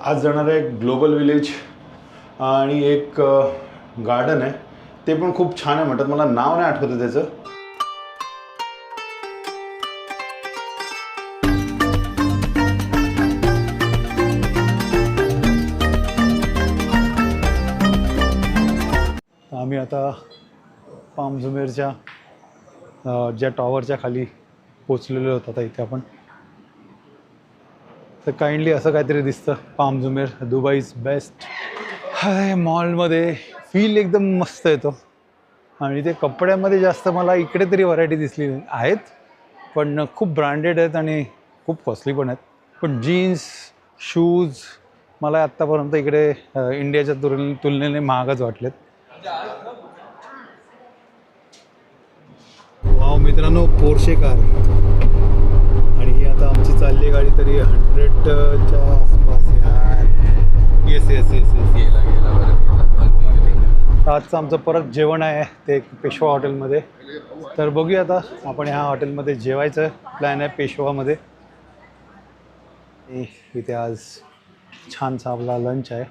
आज जाणार आहे ग्लोबल विलेज आणि एक गार्डन आहे, ते पण खूप छान आहे म्हणतात, मला नाव नाही आठवतं त्याचं. आम्ही आता पामझुमेरच्या ज्या टॉवरच्या खाली पोचलेलो होतो आता इथे आपण. तर काइंडली असं काहीतरी दिसतं, पामझुमेर दुबईज बेस्ट. हाय, मॉलमध्ये फील एकदम मस्त येतो. आणि ते कपड्यामध्ये जास्त मला इकडे तरी व्हरायटी दिसली आहेत, पण खूप ब्रँडेड आहेत आणि खूप कॉस्टली पण आहेत. पण जीन्स शूज मला आत्तापर्यंत इकडे इंडियाच्या तुलनेने महागच वाटलेत. वाव मित्रांनो, पोर्शे कार. आणि ही आता आमची चालली गाडी तरी 100च्या आसपास यार. येस येस येस येस गेला आजचं आमचं परत जेवण आहे ते पेशवा हॉटेलमध्ये. तर बघूया आता, आपण ह्या हॉटेलमध्ये जेवायचं प्लॅन आहे पेशवामध्ये. इथे आज छानसा आपला लंच आहे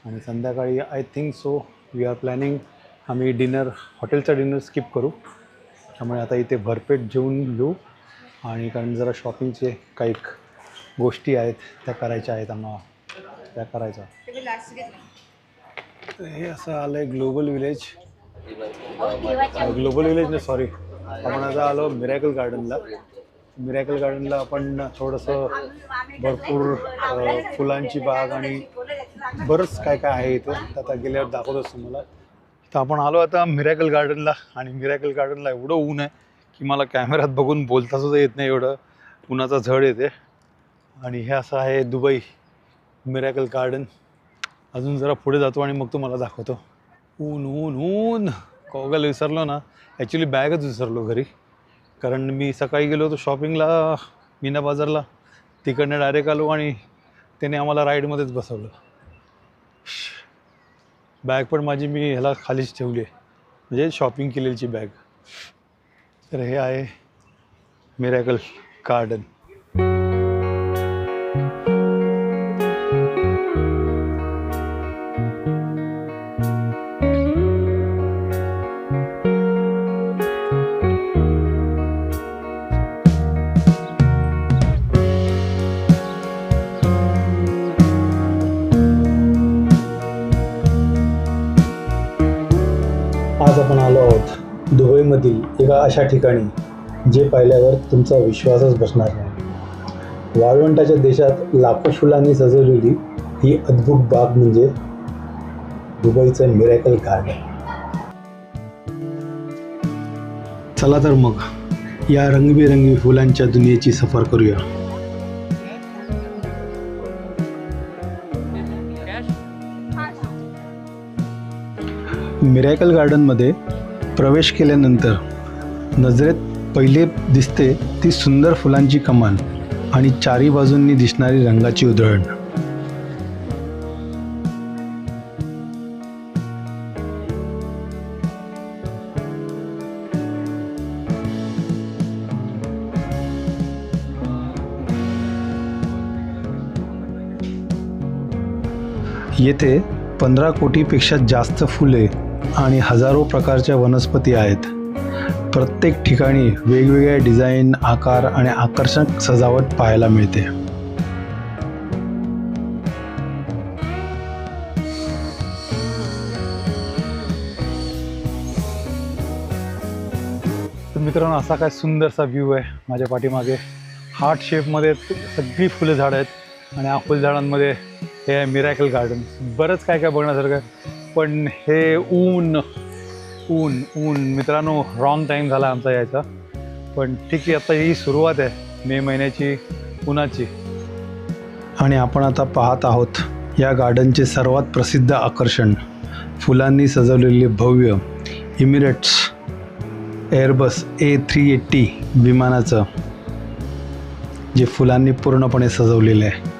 आणि संध्याकाळी I think so we are planning आम्ही डिनर, हॉटेलचा डिनर स्किप करू. त्यामुळे आता इथे भरपेट जेवून घेऊ. आणि कारण जरा शॉपिंगचे काही गोष्टी आहेत त्या करायच्या आहेत आम्हाला, त्या करायच्या. हे असं आलं आहे ग्लोबल विलेज. ग्लोबल विलेज नाही, सॉरी, आपण आता आलो मिरॅकल गार्डनला. मिरॅकल गार्डनला आपण थोडंसं भरपूर फुलांची बाग आणि बरंच काय काय आहे इथं, आता गेल्यावर दाखवतोच तुम्हाला. तर आपण आलो आता मिरॅकल गार्डनला. आणि मिरॅकल गार्डनला एवढं ऊन आहे की मला कॅमेऱ्यात बघून बोलतासुद्धा येत नाही, एवढं उन्हाचा झड येते. आणि हे असं आहे दुबई मिरॅकल गार्डन. अजून जरा पुढे जातो आणि मग तुम्हाला दाखवतो. ऊन ऊन ऊन, गॉगल विसरलो ना, ॲक्च्युली बॅगच विसरलो घरी. कारण मी सकाळी गेलो होतो शॉपिंगला मीना बाजारला, तिकडनं डायरेक्ट आलो आणि त्याने आम्हाला राईडमध्येच बसवलं. बॅग पण माझी मी ह्याला खालीच ठेवली आहे, म्हणजे शॉपिंग केलेलीची बॅग. तर हे आहे मिरॅकल गार्डन. आज आपण आलो आहोत दुबईमधील एका अशा ठिकाणी जे पाहिल्यावर तुमचा विश्वासच बसणार नाही. वाळवंटाच्या देशात लाखो फुलांनी सजवलेली ही अद्भुत बाग म्हणजे दुबईचं मिरॅकल गार्डन. चला तर मग या रंगबिरंगी फुलांच्या दुनियेची सफर करूया. मिरॅकल गार्डनमध्ये प्रवेश केल्यानंतर नजरेत पहिले दिसते ती सुंदर फुलांची कमान आणि चारी बाजूंनी दिसणारी रंगाची उधळण. येथे 15 कोटीपेक्षा जास्त फुले आणि हजारो प्रकारच्या वनस्पती आहेत. प्रत्येक ठिकाणी वेगवेगळ्या डिझाईन, आकार आणि आकर्षक सजावट पाहायला मिळते. तर मित्रांनो, असा काय सुंदरसा व्ह्यू आहे माझ्या पाठीमागे. हार्ट शेपमध्ये सगळी फुले झाडं आहेत आणि या फुलझाडांमध्ये हे आहे मिरॅकल गार्डन. बरंच काय काय बघण्यासारखं आहे. पण हे ऊन ऊन ऊन मित्रांनो, रॉंग टाईम झाला आमचा यायचा. पण ठीक आहे, आता ही सुरुवात आहे मे महिन्याची उन्हाची. आणि आपण आता पाहत आहोत या गार्डनचे सर्वात प्रसिद्ध आकर्षण, फुलांनी सजवलेले भव्य इमिरेट्स एअरबस A380 विमानाचं, जे फुलांनी पूर्णपणे सजवलेलं आहे.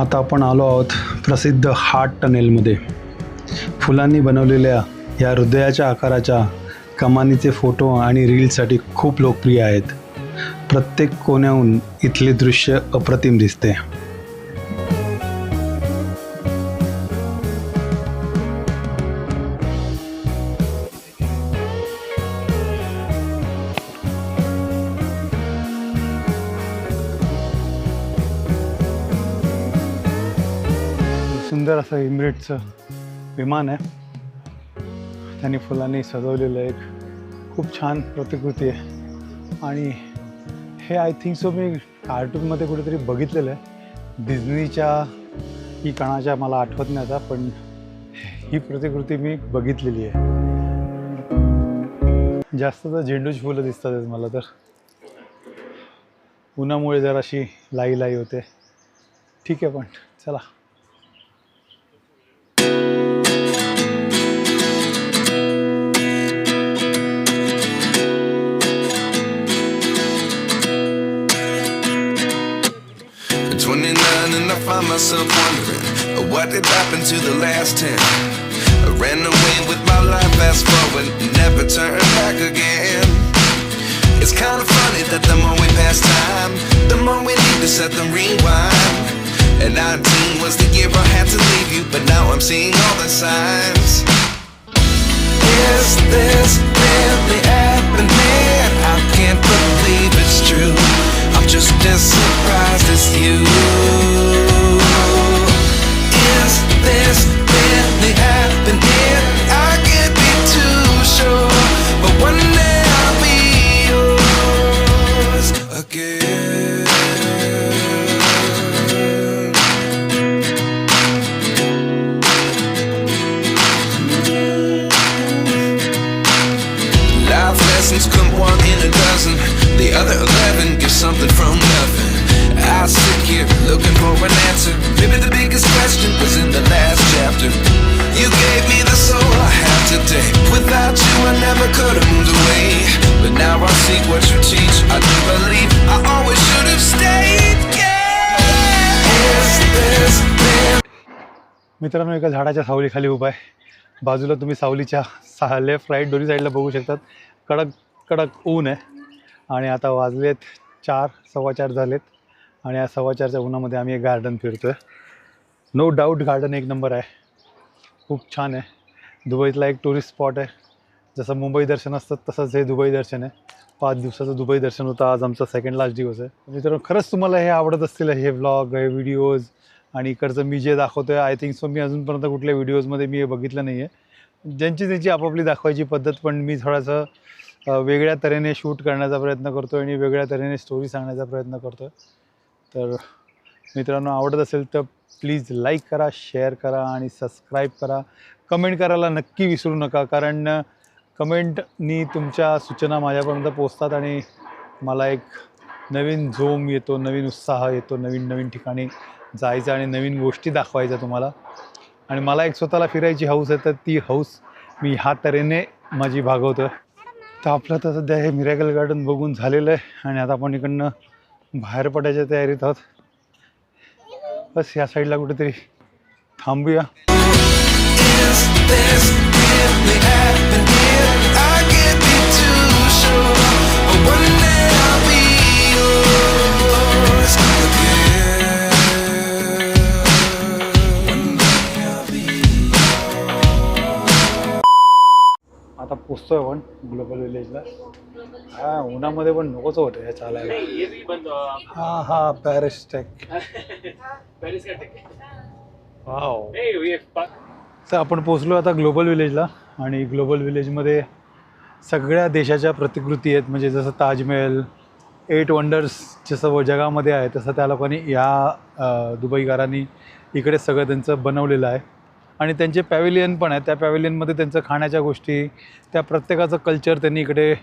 आता आपण आलो आहोत प्रसिद्ध हार्ट टनेलमध्ये. फुलांनी बनवलेल्या या हृदयाच्या आकाराच्या कमानीचे फोटो आणि रील्ससाठी खूप लोकप्रिय आहेत. प्रत्येक कोण्याहून इथले दृश्य अप्रतिम दिसते. सुंदर असं एमिरेट्सचं विमान आहे. त्यांनी फुलांनी सजवलेलं एक खूप छान प्रतिकृती आहे. आणि हे आय थिंक सो मी कार्टूनमध्ये कुठेतरी बघितलेलं आहे. डिझनीच्या की कणाच्या मला आठवत नाही आता, पण ही प्रतिकृती मी बघितलेली आहे. जास्त तर झेंडूची फुलं दिसतात मला तर. उन्हामुळे जराशी लाई होते. ठीक आहे, पण चला. And I find myself wondering what did happen to the last 10. I ran away with my life, fast forward, never turn back again. It's kind of funny that the more we pass time, the more we need to set the rewind. And 19 was the year I had to leave you, but now I'm seeing all the signs. Is this really happening? I can't believe it's true. I'm just as surprised as you. Is this really happening? I can't be too sure, but one day I'll be yours again. Life lessons come one in a dozen. The other 11 give something from nothing. I sit here looking for an answer. Maybe the biggest question was in the last chapter. You gave me the soul I have today. Without you I never could have moved away. But now I see what you teach. I do believe I always should have stayed. Yeah. Is this real? मित्रांनो, एका झाडाच्या सावलीखाली उभा आहे. बाजूला तुम्ही सावलीच्या left right दोन्ही साईडला बघू शकतात. कडक ऊन आहे. आणि आता वाजलेत 4, 4:15 झालेत. आणि या 4:15च्या उन्हामध्ये आम्ही एक गार्डन फिरतो आहे. नो डाऊट गार्डन एक नंबर आहे. खूप छान आहे. दुबईतला एक टुरिस्ट स्पॉट आहे. जसं मुंबई दर्शन असतं तसंच हे दुबई दर्शन आहे. 5 दिवसाचं दुबई दर्शन होतं. आज आमचा सेकंड लास्ट दिवस आहे. मित्रांनो, खरंच तुम्हाला हे आवडत असतील हे व्लॉग, हे व्हिडिओज. आणि इकडचं मी जे दाखवतो आहे आय थिंक सो मी अजूनपर्यंत कुठल्या व्हिडिओजमध्ये मी हे बघितलं नाही आहे. ज्यांची आपापली दाखवायची पद्धत, पण मी थोडंसं वेगळ्या तऱ्हेने शूट करण्याचा प्रयत्न करतो आणि वेगळ्या तऱ्हेने स्टोरी सांगण्याचा प्रयत्न करतो. तर मित्रांनो, आवडत असेल तर प्लीज लाईक करा, शेअर करा आणि सबस्क्राईब करा. कमेंट करायला नक्की विसरू नका, कारण कमेंटनी तुमच्या सूचना माझ्यापर्यंत पोचतात आणि मला एक नवीन जोम येतो, नवीन उत्साह येतो, नवीन ठिकाणी जायचं आणि नवीन गोष्टी दाखवायच्या तुम्हाला. आणि मला एक स्वतःला फिरायची हौस आहे, तर ती हौस मी ह्या तऱ्हेने माझी भागवतो. तर आपलं तर सध्या हे मिरॅकल गार्डन बघून झालेलं आहे आणि आता आपण इकडनं बाहेर पडायच्या तयारीत आहोत. बस या साईडला कुठेतरी थांबूया. आता पोचतोय आपण ग्लोबल विलेजला. हा, उन्हामध्ये पण नकोच होतं हे चालायला. हा पॅरिस टेक. वाव. तर आपण पोचलो आता ग्लोबल विलेजला. आणि ग्लोबल विलेजमध्ये सगळ्या देशाच्या प्रतिकृती आहेत. म्हणजे जसं ताजमहल, 8 वंडर्स जसं जगामध्ये आहे तसं त्या लोकांनी या दुबईकरांनी इकडे सगळं त्यांचं बनवलेलं आहे. आणि त्यांचे पॅव्हिलियन पण आहे. त्या पॅव्हिलियनमध्ये त्यांचं खाण्याच्या गोष्टी, त्या प्रत्येकाचं कल्चर त्यांनी इकडे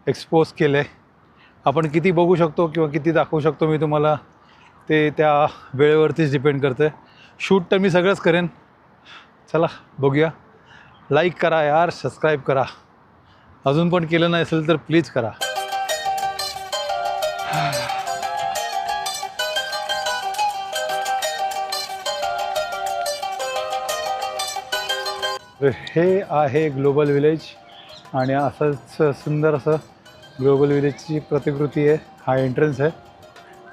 एक्सपोज केलं आहे. आपण किती बघू शकतो किंवा किती दाखवू शकतो मी तुम्हाला, ते त्या वेळेवरतीच डिपेंड करतं आहे. शूट तर मी सगळंच करेन. चला बघूया. लाईक करा यार, सबस्क्राईब करा. अजून पण केलं नाही असेल तर प्लीज करा. तर हे आहे ग्लोबल विलेज आणि असंच सुंदर असं ग्लोबल विलेजची प्रतिकृती आहे. हा एंट्रन्स आहे.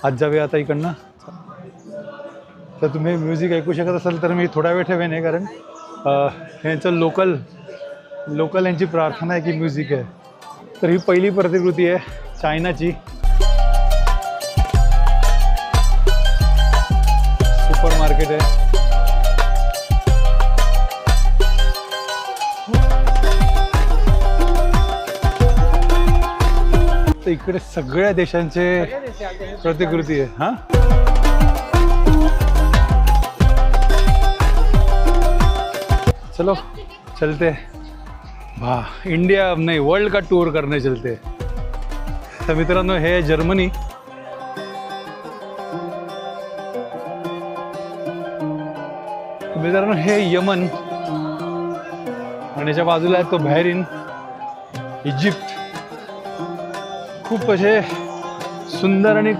आज जाऊया आता इकडनं. तर तुम्ही म्युझिक ऐकू शकत असाल तर मी थोडा वेळ ठेवेन आहे, कारण यांचं लोकल यांची प्रार्थना आहे की म्युझिक आहे. तर ही पहिली प्रतिकृती आहे चायनाची. सुपर मार्केट आहे. तर इकडे सगळ्या देशांचे प्रतिकृती आहे. हां, चलो चलते. वाह, इंडिया नहीं वर्ल्ड का टूर करने चलते. तर मित्रांनो, हे जर्मनी. मित्रांनो, हे यमन आणि याच्या बाजूला आहे तो बहरीन, इजिप्त. खूप असे सुंदर. आणि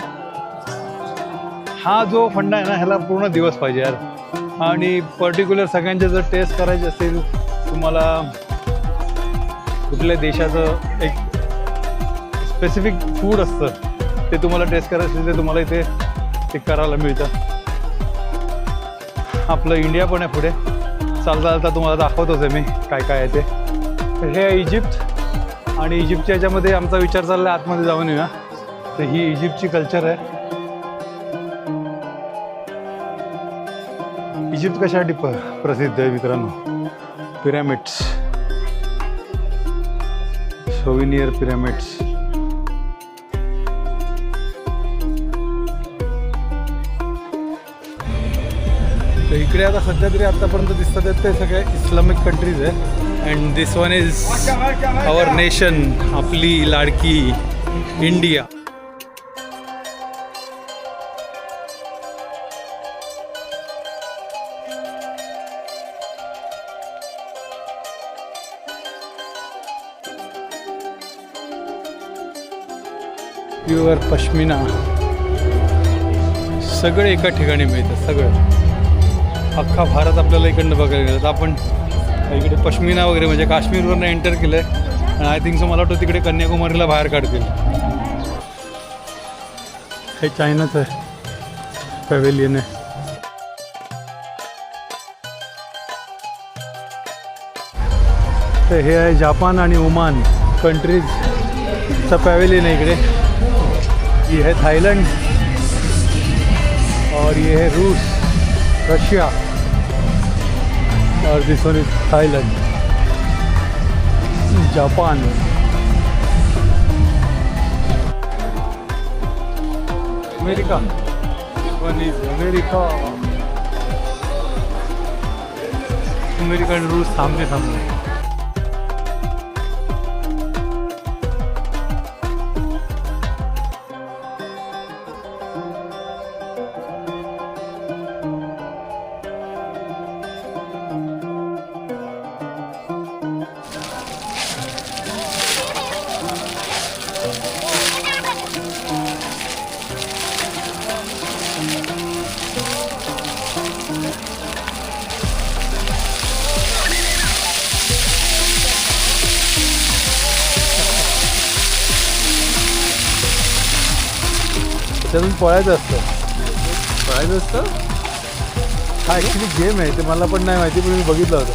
हा जो फंडा आहे ना, ह्याला पूर्ण दिवस पाहिजे यार. आणि पर्टिक्युलर सगळ्यांचे जर टेस्ट करायचे असेल, तुम्हाला कुठल्या देशाचं एक स्पेसिफिक फूड असतं ते तुम्हाला टेस्ट करायचं असेल, ते तुम्हाला इथे ते करायला मिळतं. आपलं इंडिया पण आहे पुढे. चालता चालता तुम्हाला दाखवतोच आहे मी काय काय आहे ते. तर हे आहे इजिप्त. आणि इजिप्तच्या याच्यामध्ये आमचा विचार चालला आहे आतमध्ये जाऊन येऊया. तर ही इजिप्तची कल्चर आहे. इजिप्त कशासाठी प्रसिद्ध आहे मित्रांनो? Pyramids, souvenir pyramids. तर इकडे आता सध्या तरी आतापर्यंत दिसतात आहेत ते सगळे इस्लामिक कंट्रीज आहे. And this one is our nation, आपली लाडकी इंडिया. प्युअर पश्मिना सगळे एका ठिकाणी मिळतात. सगळं अख्खा भारत आपल्याला इकडनं बघायला गेलं तर आपण इकडे पश्मिना वगैरे म्हणजे काश्मीरवरनं एंटर केलं आहे. आणि आय थिंक सो मला वाटतं तिकडे कन्याकुमारीला बाहेर काढतील. हे चायनाचं आहे पॅव्हेलियन आहे. तर हे आहे जापान आणि ओमान कंट्रीजचा पॅव्हेलियन आहे इकडे. ये है थाईलैंड और ये है रूस, रशिया और this one is Thailand. Japan, America, one is America. America आणि रूस सामने सामने. त्यातून पळायचं असतं. हा ॲक्च्युली गेम आहे, ते मला पण नाही माहिती, पण मी बघितलं होतं.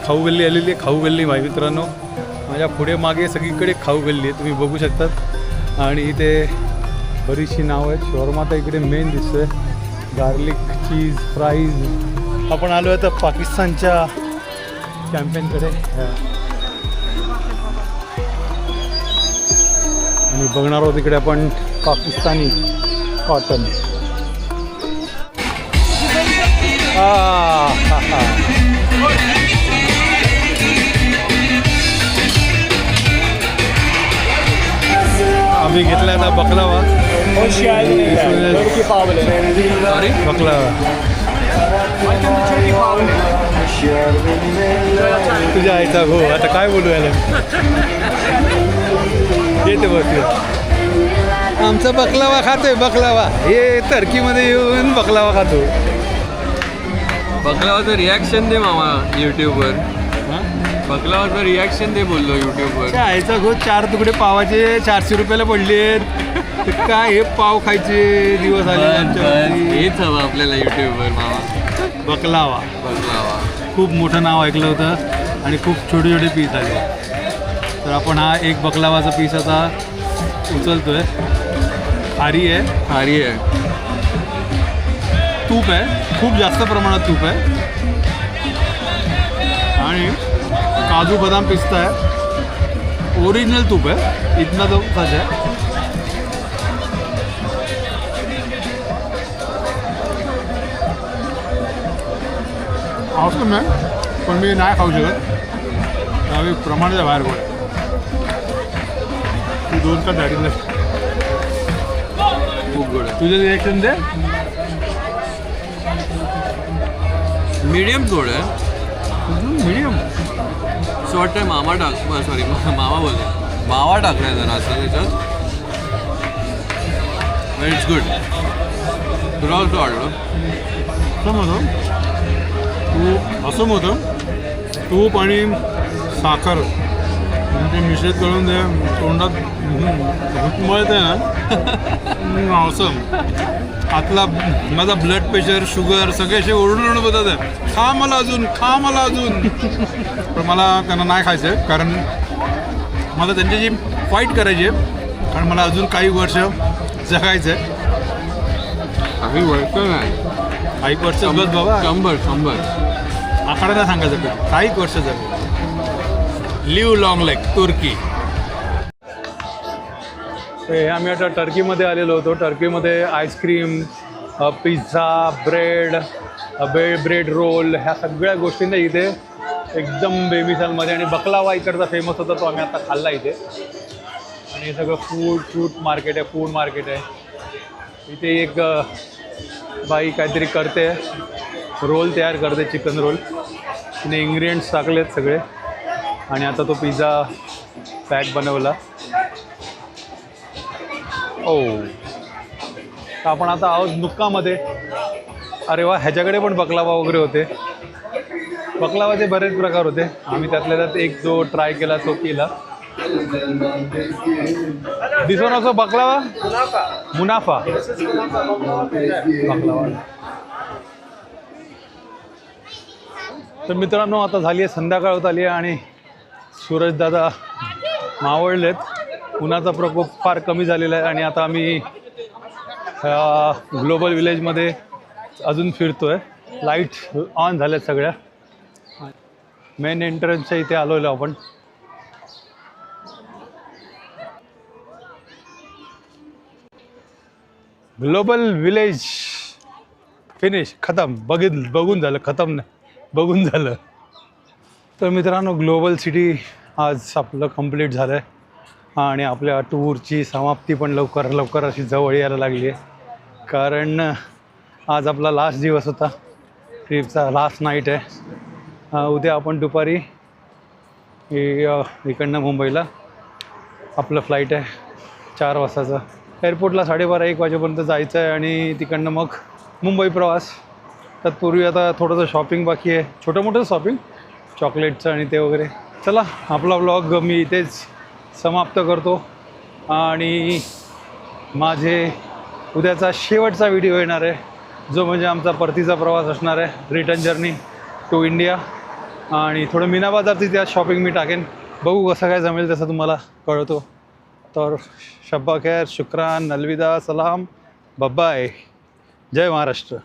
खाऊ गल्ली आलेली आहे. खाऊ गल्ली माझ्या मित्रांनो, माझ्या पुढे मागे सगळीकडे खाऊ गल्ली आहे, तुम्ही बघू शकतात. आणि इथे बरीचशी नावं आहेत. शॉर्मा तर इकडे मेन दिसतोय. गार्लिक चीज फ्राईज. आपण आलो आहे तर पाकिस्तानच्या कॅम्पेनकडे आणि बघणार आहोत इकडे आपण पाकिस्तानी कॉटन. आम्ही घेतला आता बकलावा. बकलावा तुझ्या आईचा हो. आता काय बोलू याला. येते बसले. आमचा बकलावा खातोय बकलावा. हे टर्कीमध्ये येऊन बकलावा खातो. बकलावाचं रिॲक्शन दे मामा यूट्यूबवर. बकलावाचं रिॲक्शन दे बोललो यूट्यूबवर. ह्याचा गो 4 तुकडे पावाचे 400 रुपयाला पडलेत. काय हे पाव खायचे दिवस आले आमच्यावरती. हेच हवं आपल्याला यूट्यूबवर मामा. बकलावा. बकलावा खूप मोठं नाव ऐकलं होतं आणि खूप छोटे छोटे पीस आले. तर आपण हा एक बकलावाचा पीस आता उचलतोय. खारी आहे, भारी आहे. तूप आहे, खूप जास्त प्रमाणात तूप आहे आणि काजू बदाम पिस्ता आहे. ओरिजिनल तूप आहे, इतना तो सच आहे. आवडतं नाही पण मी नाही खाऊ शकत. त्यावेळी प्रमाणाच्या बाहेर पड. तू 2 का दाढीला खूप गोड आहे. तुझं रिॲक्शन दे. मीडियम गोड आहे. मीडियम. असं वाटतं मामा सॉरी मामा बोलतो मावा टाकलाय जरा असं त्याच्यात. It's good. तुला असं वाटलं? असं होतं तूप आणि साखर ते मिश्रित करून ते तोंडात घुटमळते ना. असं आतला माझा ब्लड प्रेशर शुगर सगळे असे ओरडून बोलतात खा मला अजून, खा मला अजून. पण मला त्यांना नाही खायचं आहे कारण मला त्यांच्याशी फाईट करायची आहे कारण मला अजून काही वर्ष जगायचं आहे. काही वर्ष नाही, काही वर्ष बस बाबा. 100 आखाड्याला सांगायचं काही वर्ष जगू. लिव्ह लॉंग लाईक तुर्की. आम्ही आता टर्कीमध्ये आलेलो होतो. टर्कीमध्ये आईस्क्रीम, पिझ्झा, ब्रेड रोल ह्या सगळ्या गोष्टींना इथे एकदम बेमिसालमध्ये. आणि बकलावा इकडचा फेमस होता तो आम्ही आता खाल्ला इथे. आणि हे सगळं फूड मार्केट आहे. इथे एक बाई काहीतरी करते, रोल तयार करते, चिकन रोल. तिने इन्ग्रेडियंट्स टाकलेत सगळे आणि आता तो पिझ्झा पॅक बनवला. तर आपण आता आहोत नुक्कामध्ये. अरे वा, ह्याच्याकडे पण बकलावा वगैरे होते. बकलावाचे बरेच प्रकार होते. आम्ही त्यातल्या त्यात एक जो ट्राय केला तो केला. दिस वन ऑल्सो बकलावा. मुनाफा बकलावा. तर मित्रांनो आता झाली आहे संध्याकाळ होत आली आहे आणि सूरजदादा मावळलेत. उन्हाचा प्रकोप फार कमी झालेला आहे आणि आता आम्ही ग्लोबल विलेजमध्ये अजून फिरतो आहे. लाईट ऑन झाल्यात सगळ्या. मेन एंट्रन्सच्या इथे आलो आपण. ग्लोबल विलेज फिनिश, खतम. बघून झालं, खतम नाही, बघून झालं. तर मित्रांनो ग्लोबल सिटी आज आपलं कंप्लीट झालं आहे आणि आपल्या टूरची समाप्ती पण लवकर अशी जवळ यायला लागली आहे. कारण आज आपला लास्ट दिवस होता, ट्रिपचा लास्ट नाईट आहे. उद्या आपण दुपारी इकडनं मुंबईला आपलं फ्लाईट आहे 4 वाजताचं. एअरपोर्टला 12:30-1 वाजेपर्यंत जायचं आहे आणि तिकडनं मग मुंबई प्रवास. तत्पूर्वी आता थोडंसं शॉपिंग बाकी आहे, छोटं मोठं शॉपिंग, चॉकलेटचं आणि ते वगैरे. चला आपला व्लॉग मी इथेच समाप्त करतो आणि माझे उद्याचा शेवटचा व्हिडिओ येणार आहे जो म्हणजे आमचा परतीचा प्रवास असणार आहे, रिटर्न जर्नी टू इंडिया. आणि थोडं मीना बाजारची त्यात शॉपिंग मी टाकेन, बघू कसं काय जमेल तसं तुम्हाला कळवतो. तर शब्बा खैर, शुक्रान, अलविदा, सलाम, बाय, जय महाराष्ट्र.